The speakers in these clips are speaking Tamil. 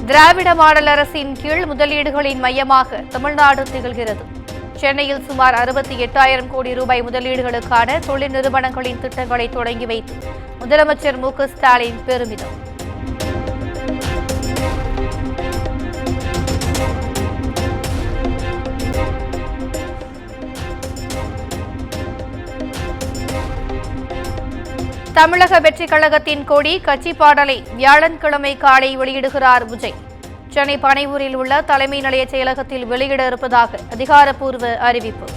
திராவிட மாடல் அரசின் கீழ் முதலீடுகளின் மையமாக தமிழ்நாடு திகழ்கிறது. சென்னையில் சுமார் 68,000 கோடி ரூபாய் முதலீடுகளுக்கான தொழில் நிறுவனங்களின் திட்டங்களை தொடங்கி வைத்து முதலமைச்சர் மு க ஸ்டாலின் பெருமிதம். தமிழக வெற்றிக் கழகத்தின் கொடி கட்சி பாடலை வியாழக்கிழமை காலை வெளியிடுகிறார் விஜய். சென்னை பனையூரில் உள்ள தலைமை நிலைய செயலகத்தில் வெளியிட இருப்பதாக அதிகாரப்பூர்வ அறிவிப்பு.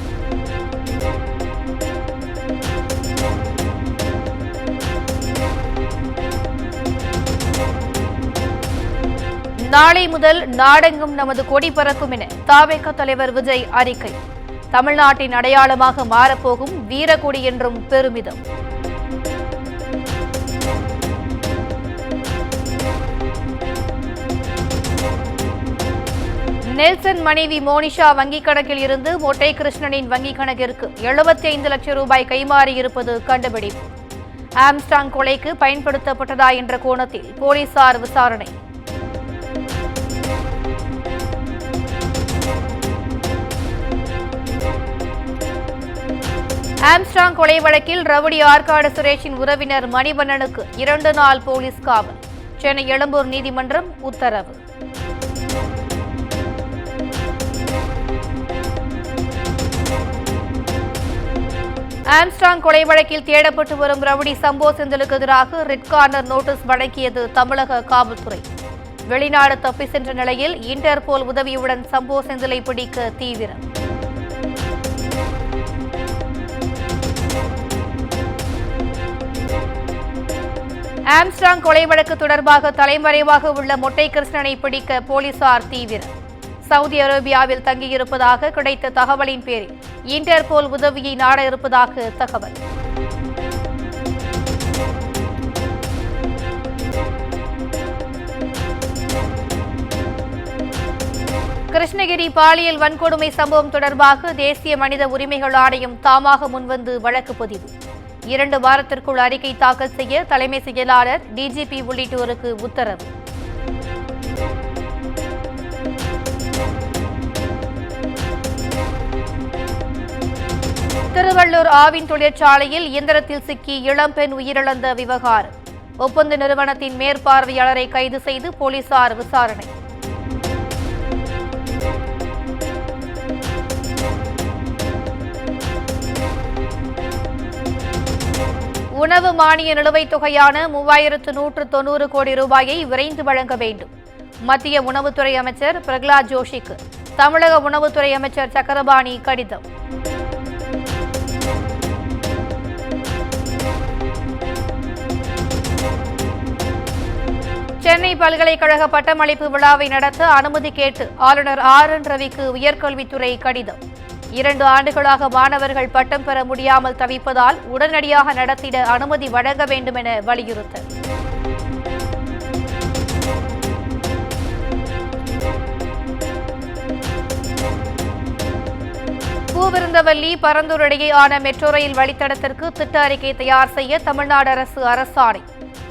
நாளை முதல் நாடெங்கும் நமது கொடி பறக்கும் என தவேக தலைவர் விஜய் அறிக்கை. தமிழ்நாட்டின் அடையாளமாக மாறப்போகும் வீரக்கொடி என்றும் பெருமிதம். நெல்சன் மனைவி மோனிஷா வங்கிக் கணக்கில் இருந்து மொட்டை கிருஷ்ணனின் வங்கிக் கணக்கிற்கு 75 லட்சம் ரூபாய் கைமாறி இருப்பது கண்டுபிடிப்பு. ஆம்ஸ்டாங் கொலைக்கு பயன்படுத்தப்பட்டதா என்ற கோணத்தில் போலீசார் விசாரணை. ஆம்ஸ்டாங் கொலை வழக்கில் ரவுடி ஆற்காடு சுரேஷின் உறவினர் மணிவண்ணனுக்கு 2 நாள் போலீஸ் காவல். சென்னை எழும்பூர் நீதிமன்றம் உத்தரவு. ஆம்ஸ்டாங் கொலை வழக்கில் தேடப்பட்டு வரும் ரவுடி சம்போ செந்திலுக்கு எதிராக ரெட் கார்னர் நோட்டீஸ் வழங்கியது தமிழக காவல்துறை. வெளிநாடு தப்பி சென்ற நிலையில் இன்டர்போல் உதவியுடன் சம்போ செந்திலை பிடிக்க தீவிரம். ஆம்ஸ்டாங் கொலை வழக்கு தொடர்பாக தலைமறைவாக உள்ள மொட்டை கிருஷ்ணனை பிடிக்க போலீசார் தீவிரம். சவுதி அரேபியாவில் தங்கியிருப்பதாக கிடைத்த தகவலின் பேரில் இன்டர்போல் உதவியை நாட இருப்பதாக தகவல். கிருஷ்ணகிரி பாலியல் வன்கொடுமை சம்பவம் தொடர்பாக தேசிய மனித உரிமைகள் ஆணையம் தாமாக முன்வந்து வழக்கு பதிவு. 2 வாரத்திற்குள் அறிக்கை தாக்கல் செய்ய தலைமை செயலாளர், டிஜிபி உள்ளிட்டோருக்கு உத்தரவு. திருவள்ளூர் ஆவின் தொழிற்சாலையில் இயந்திரத்தில் சிக்கி இளம்பெண் உயிரிழந்த விவகாரம். ஒப்பந்த நிறுவனத்தின் மேற்பார்வையாளரை கைது செய்து போலீசார் விசாரணை. உணவு மானிய நிலுவைத் தொகையான 3,190 கோடி ரூபாயை விரைந்து வழங்க வேண்டும். மத்திய உணவுத்துறை அமைச்சர் பிரகலாத் ஜோஷிக்கு தமிழக உணவுத்துறை அமைச்சர் சக்கரபாணி கடிதம். சென்னை பல்கலைக்கழக பட்டமளிப்பு விழாவை நடத்த அனுமதி கேட்டு ஆளுநர் RN ரவிக்கு உயர்கல்வித்துறை கடிதம். 2 ஆண்டுகளாக மாணவர்கள் பட்டம் பெற முடியாமல் தவிப்பதால் உடனடியாக நடத்திட அனுமதி வழங்க வேண்டும் என வலியுறுத்தல். பூவிருந்தவல்லி பரந்தூர் இடையேயான மெட்ரோ ரயில் வழித்தடத்திற்கு திட்ட அறிக்கை தயார் செய்ய தமிழ்நாடு அரசு அரசாணை.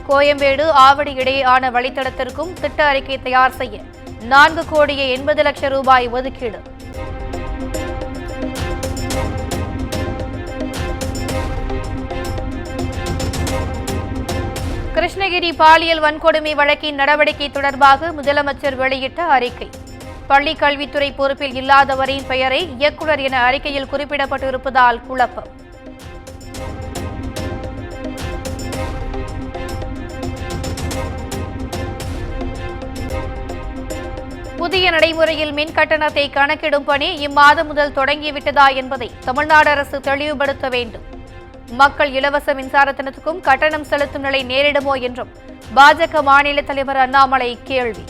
கோயம்பேடு ஆவடி இடையேயான வழித்தடத்திற்கும் திட்ட அறிக்கை தயார் செய்ய 4 கோடியே 80 லட்சம் ரூபாய் ஒதுக்கீடு. கிருஷ்ணகிரி பாலியல் வன்கொடுமை வழக்கின் நடவடிக்கை தொடர்பாக முதலமைச்சர் வெளியிட்ட அறிக்கை. பள்ளி கல்வித்துறை பொறுப்பில் இல்லாதவரின் பெயரை இயக்குநர் என அறிக்கையில் குறிப்பிடப்பட்டிருப்பதால் குழப்பம். புதிய நடைமுறையில் மின் கட்டணத்தை கணக்கிடும் பணி இம்மாதம் முதல் தொடங்கிவிட்டதா என்பதை தமிழ்நாடு அரசு தெளிவுபடுத்த வேண்டும். மக்கள் இலவச மின்சாரத்தினத்துக்கும் கட்டணம் செலுத்தும் நிலை நேரிடுமோ என்றும் பாஜக மாநில தலைவர் அண்ணாமலை கேள்வி.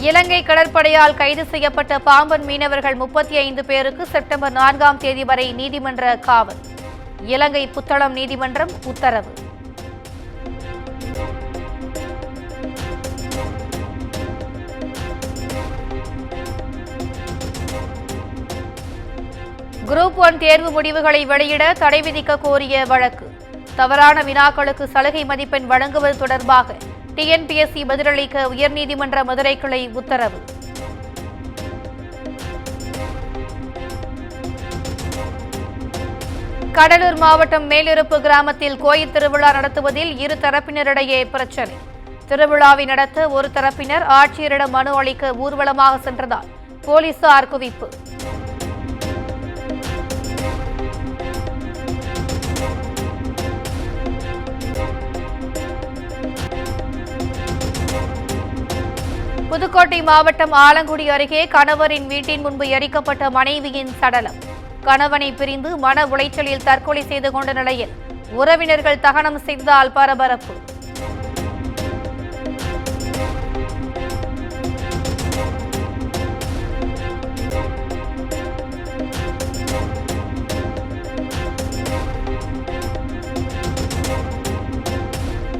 இலங்கை கடற்படையால் கைது செய்யப்பட்ட பாம்பன் மீனவர்கள் 35 பேருக்கு செப்டம்பர் 4ஆம் தேதி வரை நீதிமன்ற காவல். இலங்கை புத்தளம் நீதிமன்றம் உத்தரவு. குரூப் 1 தேர்வு முடிவுகளை வெளியிட தடை விதிக்க கோரிய வழக்கு. தவறான வினாக்களுக்கு சலுகை மதிப்பெண் வழங்குவது தொடர்பாக டிஎன்பிஎஸ்சி பதிலளிக்க உயர்நீதிமன்ற மதுரை கிளை உத்தரவு. கடலூர் மாவட்டம் மேலிருப்பு கிராமத்தில் கோயில் திருவிழா நடத்துவதில் இரு தரப்பினரிடையே பிரச்சினை. திருவிழாவை நடத்த ஒரு தரப்பினர் ஆட்சியரிடம் மனு அளிக்க ஊர்வலமாக சென்றதால் போலீசார் குவிப்பு. புதுக்கோட்டை மாவட்டம் ஆலங்குடி அருகே கணவரின் வீட்டின் முன்பு எரிக்கப்பட்ட மனைவியின் சடலம். கணவனை பிரிந்து மன உளைச்சலில் தற்கொலை செய்து கொண்ட நிலையில் உறவினர்கள் தகனம் செய்ததால் பரபரப்பு.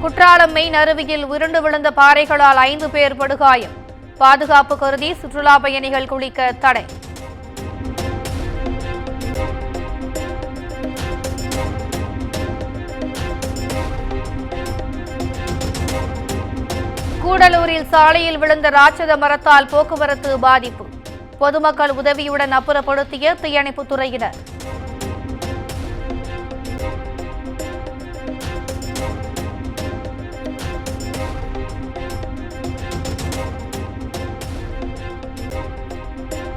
குற்றாலம் மெயின் அருவியில் உருண்டு விழுந்த பாறைகளால் 5 பேர் படுகாயம். பாதுகாப்பு கருதி சுற்றுலா பயணிகள் குளிக்க தடை. கூடலூரில் சாலையில் விழுந்த ராட்சத மரத்தால் போக்குவரத்து பாதிப்பு. பொதுமக்கள் உதவியுடன் அப்புறப்படுத்திய தீயணைப்புத் துறையினர்.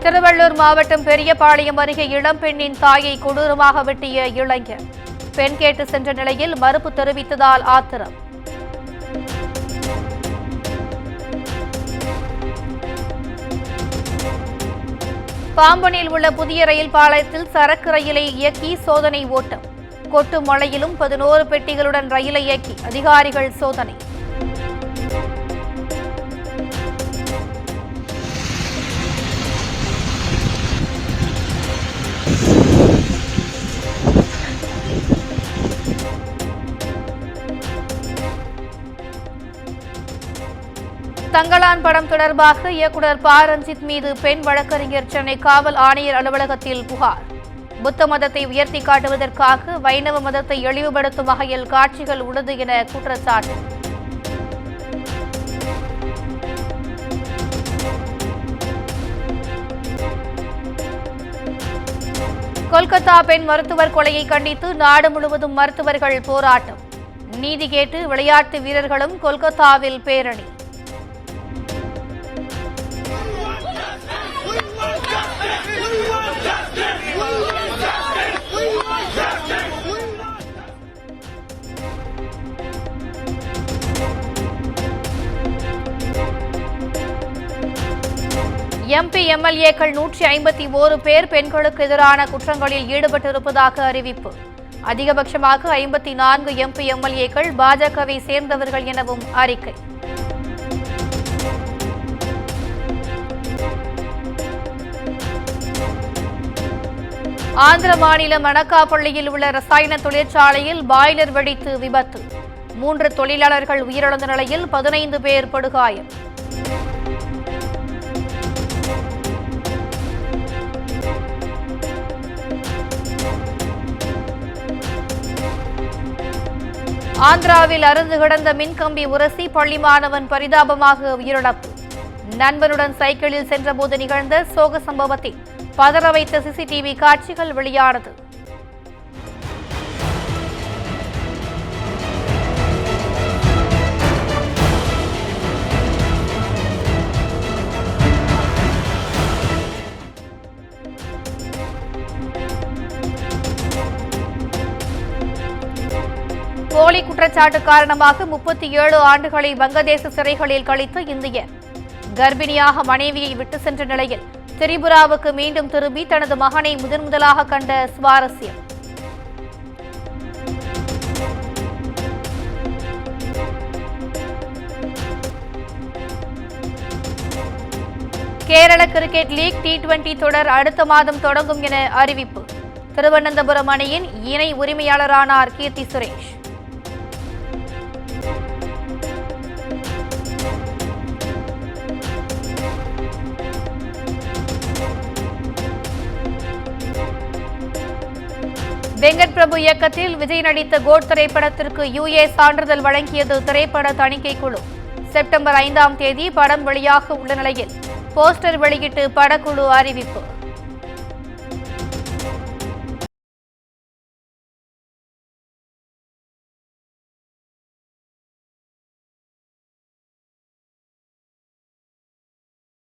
திருவள்ளூர் மாவட்டம் பெரியபாளையம் அருகே இளம்பெண்ணின் தாயை கொடூரமாக வெட்டிய இளைஞர். பெண் கேட்டு சென்ற நிலையில் மறுப்பு தெரிவித்ததால் ஆத்திரம். பாம்பனில் உள்ள புதிய ரயில் பாலத்தில் சரக்கு ரயிலை இயக்கி சோதனை ஓட்டம். கொட்டும் மழையிலும் 11 பெட்டிகளுடன் ரயிலை இயக்கி அதிகாரிகள் சோதனை. தங்கலான் படம் தொடர்பாக இயக்குநர் ப. ரஞ்சித் மீது பெண் வழக்கறிஞர் சென்னை காவல் ஆணையர் அலுவலகத்தில் புகார். புத்த மதத்தை உயர்த்தி காட்டுவதற்காக வைணவ மதத்தை இழிவுபடுத்தும் வகையில் காட்சிகள் உள்ளது என குற்றச்சாட்டு. கொல்கத்தா பெண் மருத்துவர் கொலையை கண்டித்து நாடு முழுவதும் மருத்துவர்கள் போராட்டம். நீதி கேட்டு விளையாட்டு வீரர்களும் கொல்கத்தாவில் பேரணி. எம்பி எம்எல்ஏக்கள் 151 பேர் பெண்களுக்கு எதிரான குற்றங்களில் ஈடுபட்டிருப்பதாக அறிவிப்பு. அதிகபட்சமாக 54 எம்பி எம்எல்ஏக்கள் பாஜகவை சேர்ந்தவர்கள் எனவும் அறிக்கை. ஆந்திர மாநிலம் அனக்காப்பள்ளியில் உள்ள ரசாயன தொழிற்சாலையில் பாய்லர் வெடித்து விபத்து. 3 தொழிலாளர்கள் உயிரிழந்த நிலையில் 15 பேர் படுகாயம். ஆந்திராவில் அறுந்து கிடந்த மின்கம்பி உரசி பள்ளி மாணவன் பரிதாபமாக உயிரிழப்பு. நண்பனுடன் சைக்கிளில் சென்றபோது நிகழ்ந்த சோக சம்பவத்தில் பதற வைத்த சிசிடிவி காட்சிகள் வெளியானது. போலி குற்றச்சாட்டு காரணமாக 37 ஆண்டுகளை வங்கதேச சிறைகளில் கழித்த இந்தியர். கர்ப்பிணியாக மனைவியை விட்டு சென்ற நிலையில் திரிபுராவுக்கு மீண்டும் திரும்பி தனது மகனை முதன்முதலாக கண்ட சுவாரஸ்யம். கேரள கிரிக்கெட் லீக் T20 தொடர் அடுத்த மாதம் தொடங்கும் என அறிவிப்பு. திருவனந்தபுரம் அணியின் இணை உரிமையாளரானார் கீர்த்தி சுரேஷ். வெங்கட் பிரபு இயக்கத்தில் விஜய் நடித்த கோட் திரைப்படத்திற்கு UA சான்றிதழ் வழங்கியது திரைப்பட தணிக்கை குழு. செப்டம்பர் 5ஆம் தேதி படம் வெளியாக உள்ள நிலையில் போஸ்டர் வெளியிட்டு படக்குழு அறிவிப்பு.